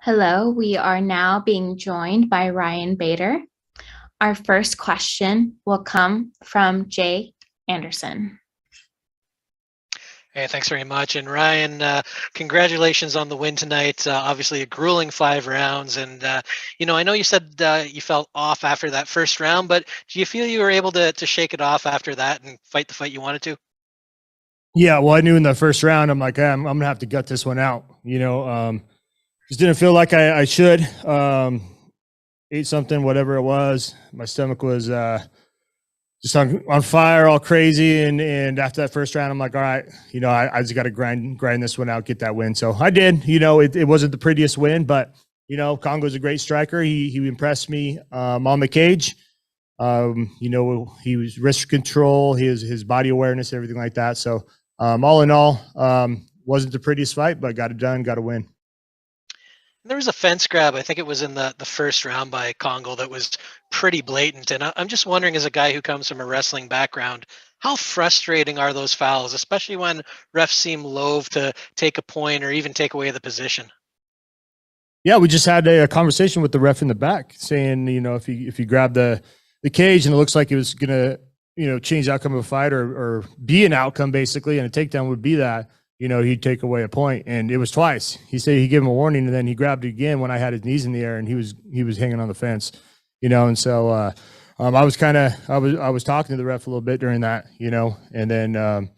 Hello, we are now being joined by Ryan Bader. Our first question will come from Jay Anderson. Hey, thanks very much. And Ryan, congratulations on the win tonight. Obviously a grueling 5 rounds. And, I know you said you felt off after that first round, but do you feel you were able to shake it off after that and fight the fight you wanted to? Yeah, well, I knew in the first round, I'm like, I'm going to have to gut this one out. Just didn't feel like I should. Ate something, whatever it was. My stomach was just on fire, all crazy. And after that first round, I'm like, all right, I just got to grind this one out, get that win. So I did. It wasn't the prettiest win, but Kongo's a great striker. He impressed me on the cage. He was wrist control, his body awareness, everything like that. So all in all, wasn't the prettiest fight, but got it done, got a win. There was a fence grab, I think it was in the first round by Kongo, that was pretty blatant. And I'm just wondering, as a guy who comes from a wrestling background, how frustrating are those fouls, especially when refs seem loath to take a point or even take away the position? Yeah, we just had a conversation with the ref in the back saying, if you grab the cage and it looks like it was going to, change the outcome of a fight or be an outcome basically, and a takedown would be that, he'd take away a point. And it was twice. He said he gave him a warning, and then he grabbed it again when I had his knees in the air and he was hanging on the fence, and so I was talking to the ref a little bit during that, and then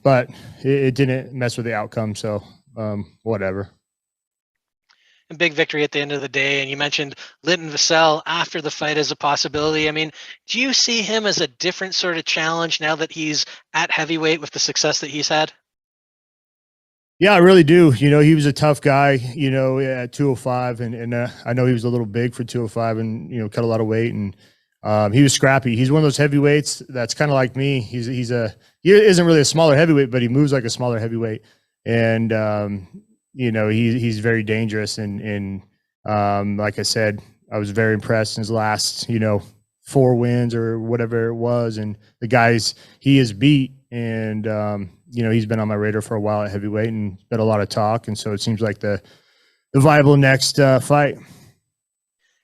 but it didn't mess with the outcome. So whatever. A big victory at the end of the day. And you mentioned Linton Vassell after the fight as a possibility. I mean, do you see him as a different sort of challenge now that he's at heavyweight with the success that he's had? Yeah, I really do. He was a tough guy, at 205, and I know he was a little big for 205 and, cut a lot of weight, and he was scrappy. He's one of those heavyweights that's kind of like me. He isn't really a smaller heavyweight, but he moves like a smaller heavyweight. And, he's very dangerous. And like I said, I was very impressed in his last, 4 wins or whatever it was. And the guys he has beat, and, he's been on my radar for a while at heavyweight and been a lot of talk. And so it seems like the viable next fight.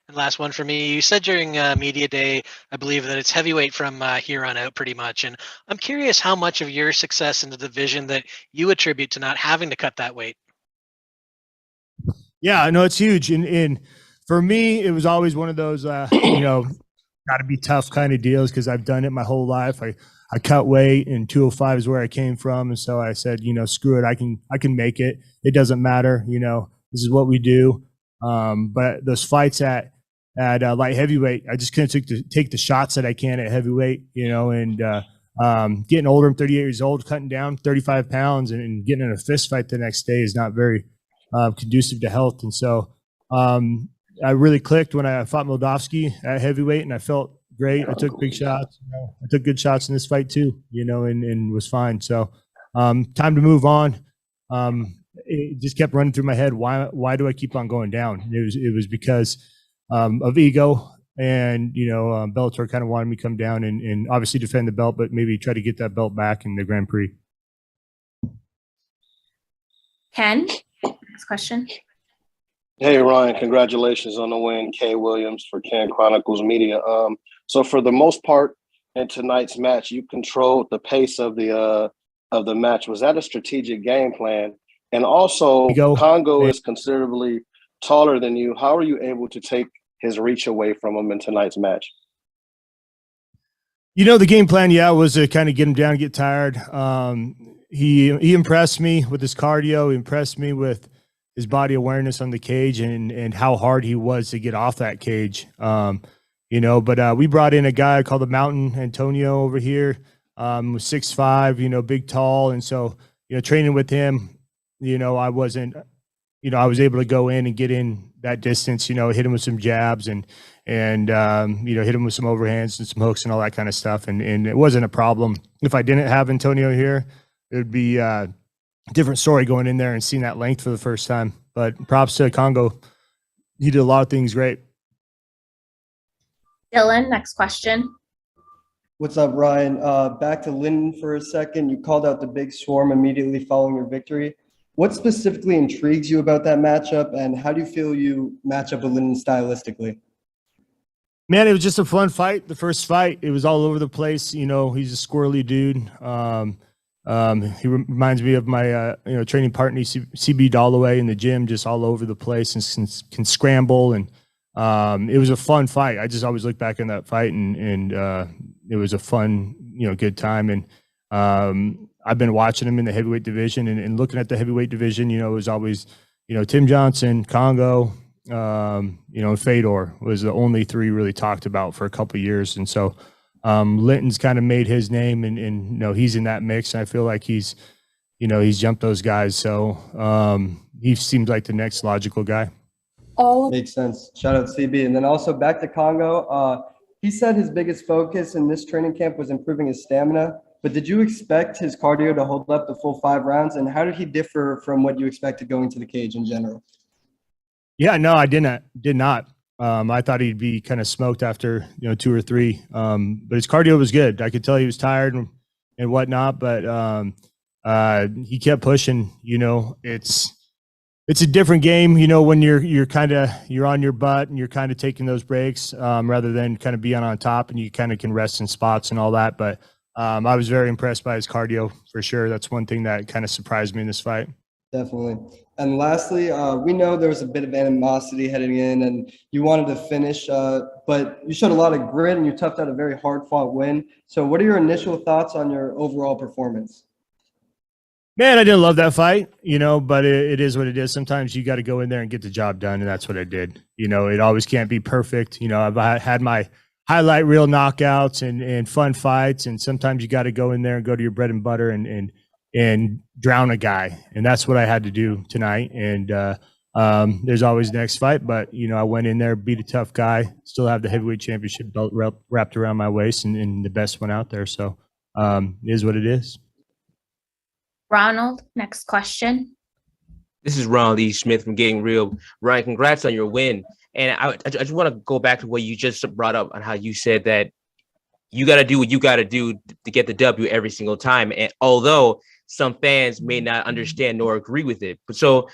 And last one for me, you said during media day, I believe, that it's heavyweight from here on out pretty much. And I'm curious how much of your success in the division that you attribute to not having to cut that weight. Yeah, I know it's huge. And for me, it was always one of those, got to be tough kind of deals, because I've done it my whole life. I cut weight, and 205 is where I came from. And so I said, screw it. I can make it. It doesn't matter. This is what we do. But those fights at light heavyweight, I just couldn't take the shots that I can at heavyweight, and getting older. I'm 38 years old, cutting down 35 pounds and getting in a fist fight the next day is not very conducive to health. And so I really clicked when I fought Moldavsky at heavyweight, and I felt great. I took big shots. I took good shots in this fight too, and was fine. So time to move on. It just kept running through my head. Why do I keep on going down? It was because of ego, and Bellator kind of wanted me to come down and obviously defend the belt, but maybe try to get that belt back in the Grand Prix. Ken, next question. Hey, Ryan, congratulations on the win. Kay Williams for Ken Chronicles Media. So for the most part in tonight's match, you controlled the pace of the match. Was that a strategic game plan? And also, Kongo is considerably taller than you. How are you able to take his reach away from him in tonight's match? The game plan, was to kind of get him down and get tired. He impressed me with his cardio. He impressed me with his body awareness on the cage and how hard he was to get off that cage. But we brought in a guy called the Mountain, Antonio, over here, was 6'5", big, tall. And so, training with him, I wasn't, I was able to go in and get in that distance, hit him with some jabs and hit him with some overhands and some hooks and all that kind of stuff. And it wasn't a problem. If I didn't have Antonio here, it would be different story going in there and seeing that length for the first time. But props to Kongo. He did a lot of things great. Dylan, next question. What's up, Ryan? Back to Linden for a second. You called out the big swarm immediately following your victory. What specifically intrigues you about that matchup, and how do you feel you match up with Linden stylistically? Man, it was just a fun fight. The first fight, it was all over the place. You know, he's a squirrely dude. He reminds me of my training partner, CB Dalloway, in the gym, just all over the place and can scramble. And it was a fun fight. I just always look back on that fight, and it was a fun, good time. And I've been watching him in the heavyweight division and looking at the heavyweight division. It was always, Tim Johnson, Kongo, and Fedor was the only three really talked about for a couple of years. And so Linton's kind of made his name, and he's in that mix. And I feel like he's jumped those guys. So he seems like the next logical guy. Makes sense. Shout out CB. And then also back to Kongo. He said his biggest focus in this training camp was improving his stamina. But did you expect his cardio to hold up the full 5 rounds? And how did he differ from what you expected going to the cage in general? Yeah, no, I did not. I thought he'd be kind of smoked after 2 or 3. But his cardio was good. I could tell he was tired and whatnot. But he kept pushing. It's a different game. When you're on your butt and you're kind of taking those breaks rather than kind of being on top, and you kind of can rest in spots and all that. But I was very impressed by his cardio for sure. That's one thing that kind of surprised me in this fight. Definitely. And lastly, we know there was a bit of animosity heading in, and you wanted to finish, but you showed a lot of grit and you toughed out a very hard-fought win. So what are your initial thoughts on your overall performance? Man, I didn't love that fight, but it is what it is. Sometimes you got to go in there and get the job done, and that's what I did. It always can't be perfect. I've had my highlight reel knockouts and fun fights, and sometimes you got to go in there and go to your bread and butter and drown a guy. And that's what I had to do tonight. And there's always the next fight, but I went in there, beat a tough guy, still have the heavyweight championship belt wrapped around my waist, and the best one out there. So it is what it is. Ronald, next question. This is Ronald E. Smith from Getting Real. Ryan, congrats on your win. And I just want to go back to what you just brought up on how you said that you got to do what you got to do to get the W every single time. And although some fans may not understand nor agree with it, but so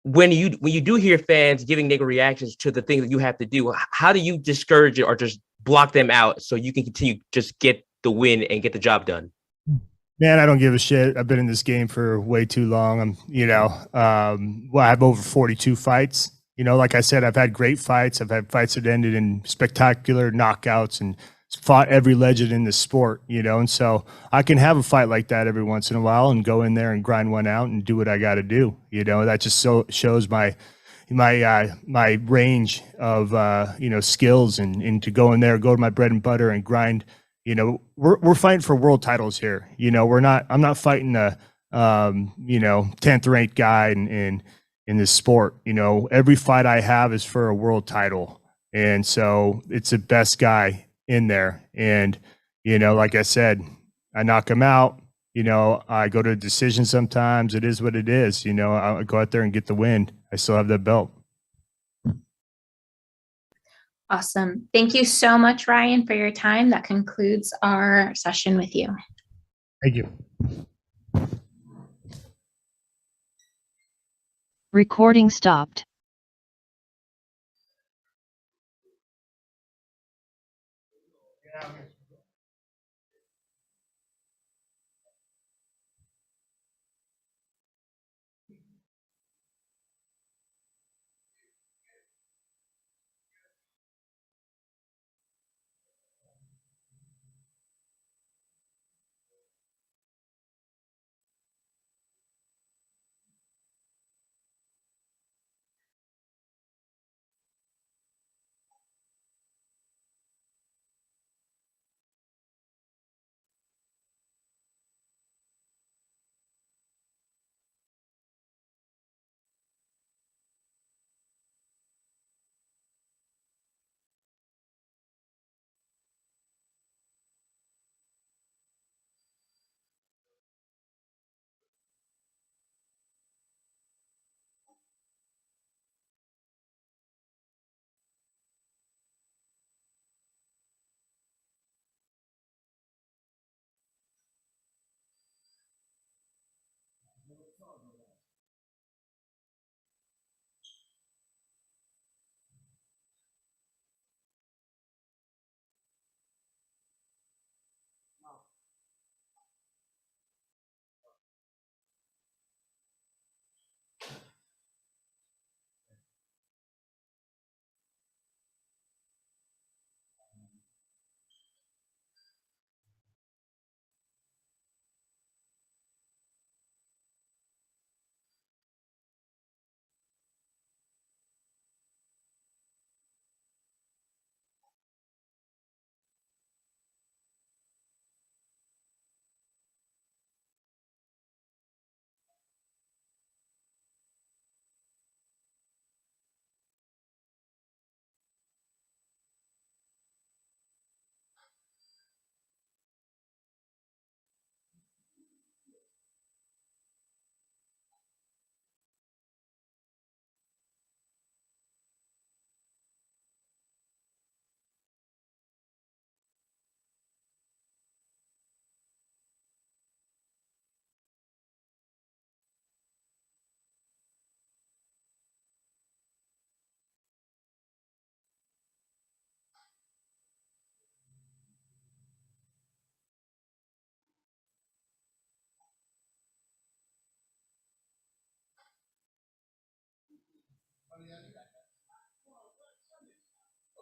when you do hear fans giving negative reactions to the things that you have to do, how do you discourage it or just block them out so you can continue just get the win and get the job done? Man, I don't give a shit. I've been in this game for way too long. I have over 42 fights. Like I said, I've had great fights. I've had fights that ended in spectacular knockouts and fought every legend in the sport, and so I can have a fight like that every once in a while and go in there and grind one out and do what I got to do. That just shows my range of, skills and to go in there, go to my bread and butter and grind. We're fighting for world titles here. I'm not fighting a, 10th ranked guy in this sport. Every fight I have is for a world title. And so it's the best guy in there. And, like I said, I knock him out. I go to a decision sometimes. It is what it is. I go out there and get the win. I still have that belt. Awesome. Thank you so much, Ryan, for your time. That concludes our session with you. Thank you. Recording stopped.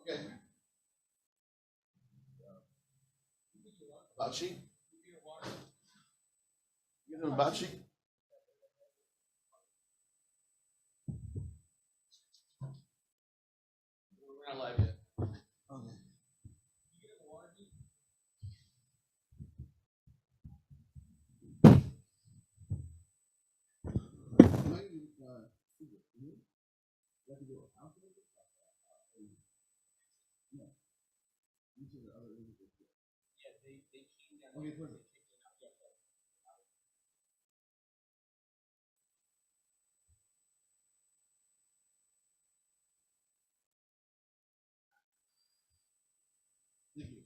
Okay. Bachi? You know Bachi? We're not live yet. Okay. Okay, perfect. Thank you.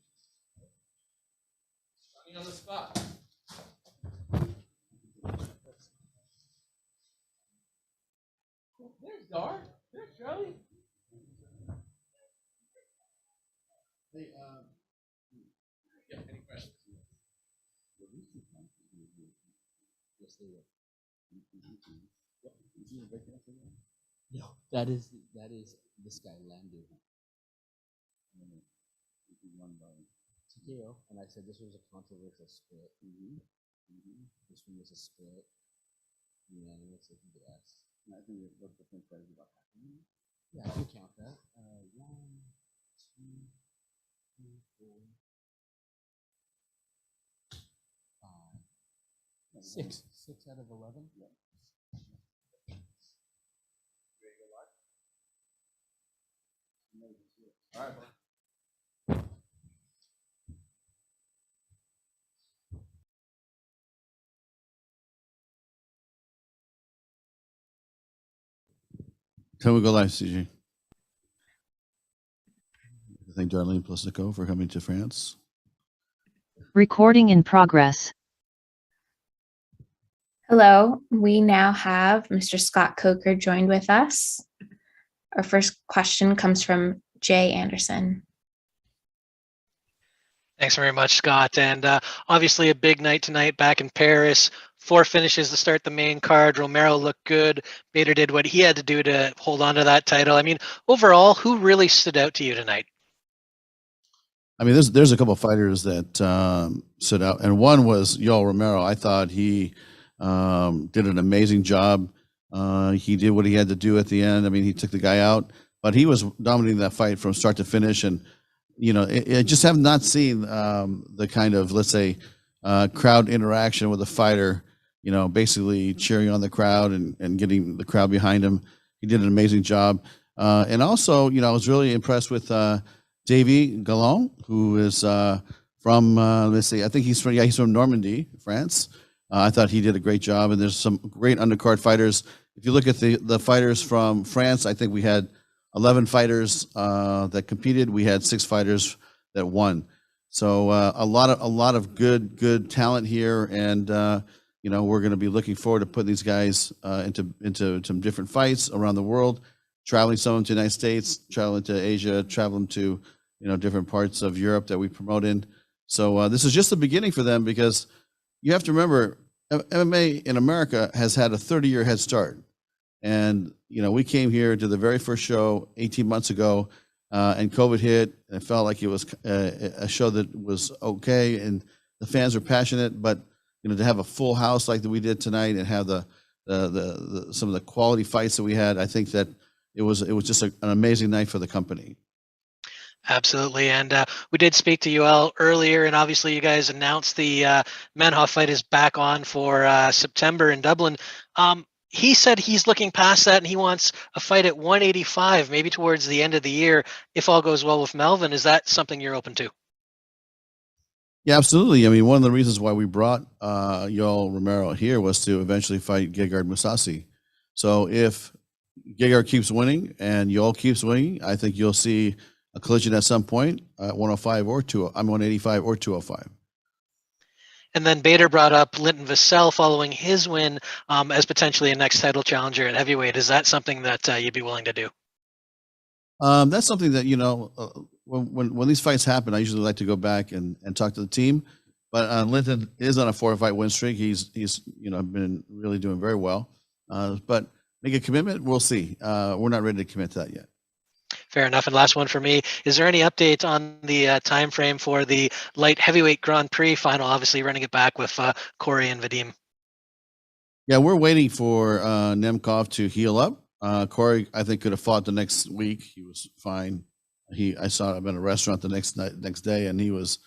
Starting on the spot. There's Dar. There's Charlie. Hey, yeah, any questions? No, that is this guy landed TKO, and I said this was a controversial split. This one was a split. Unanimous, if you could ask. I think it looked different about happening. Yeah, I can count that. 1, 2, 3, 4, 5, 6. 6 out of 11. Yeah. All right, bro. Can we go live, CJ? Thank Darlene Plessico for coming to France. Recording in progress. Hello, we now have Mr. Scott Coker joined with us. Our first question comes from Jay Anderson. Thanks very much, Scott. And obviously a big night tonight back in Paris. 4 finishes to start the main card. Romero looked good. Bader did what he had to do to hold on to that title. I mean, overall, who really stood out to you tonight? I mean, there's a couple of fighters that stood out, and one was Yoel Romero. I thought he did an amazing job. He did what he had to do at the end. I mean, he took the guy out, but he was dominating that fight from start to finish. And you know, I just have not seen the kind of, let's say, crowd interaction with a fighter. You know, basically cheering on the crowd and getting the crowd behind him. He did an amazing job. And also, you know, I was really impressed with Davy Gallon, who is from, let's see, I think he's from Normandy, France. I thought he did a great job, and there's some great undercard fighters. If you look at the fighters from France, I think we had 11 fighters that competed. We had 6 fighters that won. So a lot of good talent here, and you know, we're going to be looking forward to putting these guys into some different fights around the world, traveling some of them to the United States, traveling to Asia, traveling to, you know, different parts of Europe that we promote in. So this is just the beginning for them, because you have to remember, MMA in America has had a 30-year head start. And, you know, we came here to the very first show 18 months ago, and COVID hit, and it felt like it was a show that was okay, and the fans were passionate. But, you know, to have a full house like that we did tonight, and have the some of the quality fights that we had, I think that it was just an amazing night for the company. Absolutely. And we did speak to Yoel earlier, and obviously you guys announced the Manhoff fight is back on for September in Dublin. He said he's looking past that, and he wants a fight at 185, maybe towards the end of the year, if all goes well with Melvin. Is that something you're open to? Yeah, absolutely. I mean, one of the reasons why we brought Yoel Romero here was to eventually fight Gegard Mousasi. So if Gegard keeps winning and Yoel keeps winning, I think you'll see a collision at some point at 105 or 185 or 205. And then Bader brought up Linton Vassell following his win as potentially a next title challenger at heavyweight. Is that something that you'd be willing to do? That's something that, you know, when these fights happen, I usually like to go back and talk to the team. But Linton is on a 4-fight win streak. He's you know, been really doing very well. But make a commitment. We'll see. We're not ready to commit to that yet. Fair enough. And last one for me. Is there any update on the time frame for the light heavyweight Grand Prix final? Obviously, running it back with Corey and Vadim. Yeah, we're waiting for Nemkov to heal up. Corey, I think, could have fought the next week. He was fine. I saw him at a restaurant the next day, and he was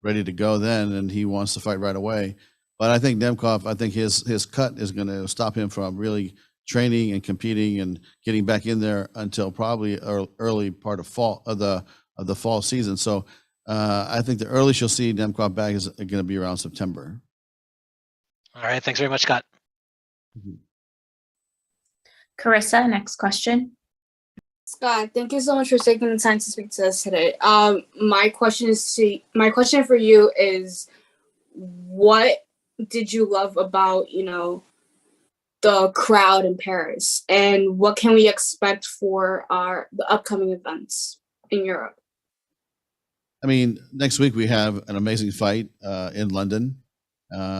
ready to go then, and he wants to fight right away. But I think Nemkov, I think his cut is going to stop him from really training and competing and getting back in there until probably early part of the fall season. So I think the earliest you'll see Nemkov back is going to be around September. All right. Thanks very much, Scott. Carissa, next question. Scott, thank you so much for taking the time to speak to us today. My question for you is, what did you love about, the crowd in Paris, and what can we expect for the upcoming events in Europe? I mean, next week we have an amazing fight in London,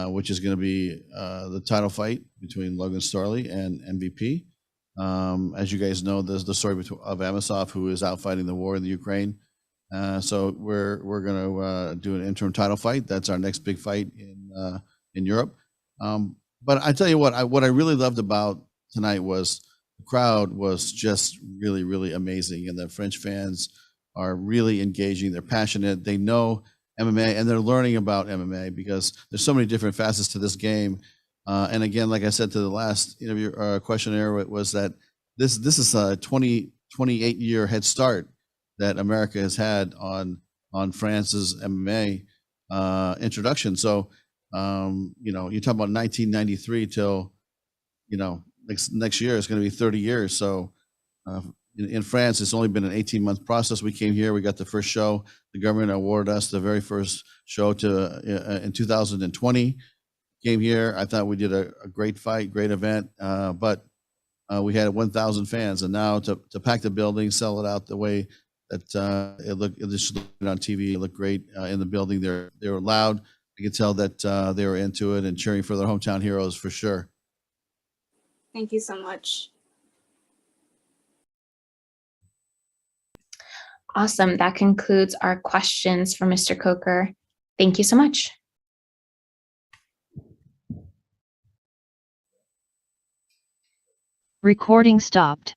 which is going to be the title fight between Logan Storley and MVP. As you guys know, there's the story of Amosov, who is out fighting the war in the Ukraine. So we're going to do an interim title fight. That's our next big fight in Europe. But I tell you what I really loved about tonight was the crowd was just really, really amazing. And the French fans are really engaging. They're passionate. They know MMA, and they're learning about MMA because there's so many different facets to this game. And again, like I said to the last interview questionnaire, was that this is a 28-year head start that America has had on France's MMA introduction. So you talk about 1993 till next year is going to be 30 years. So in France, it's only been an 18-month process. We came here, we got the first show. The government awarded us the very first show in 2020. Came here. I thought we did a great fight, great event, but we had 1,000 fans, and now to pack the building, sell it out the way that it just looked on TV. It looked great in the building. They were loud. I could tell that they were into it and cheering for their hometown heroes for sure. Thank you so much. Awesome. That concludes our questions for Mr. Coker. Thank you so much. Recording stopped.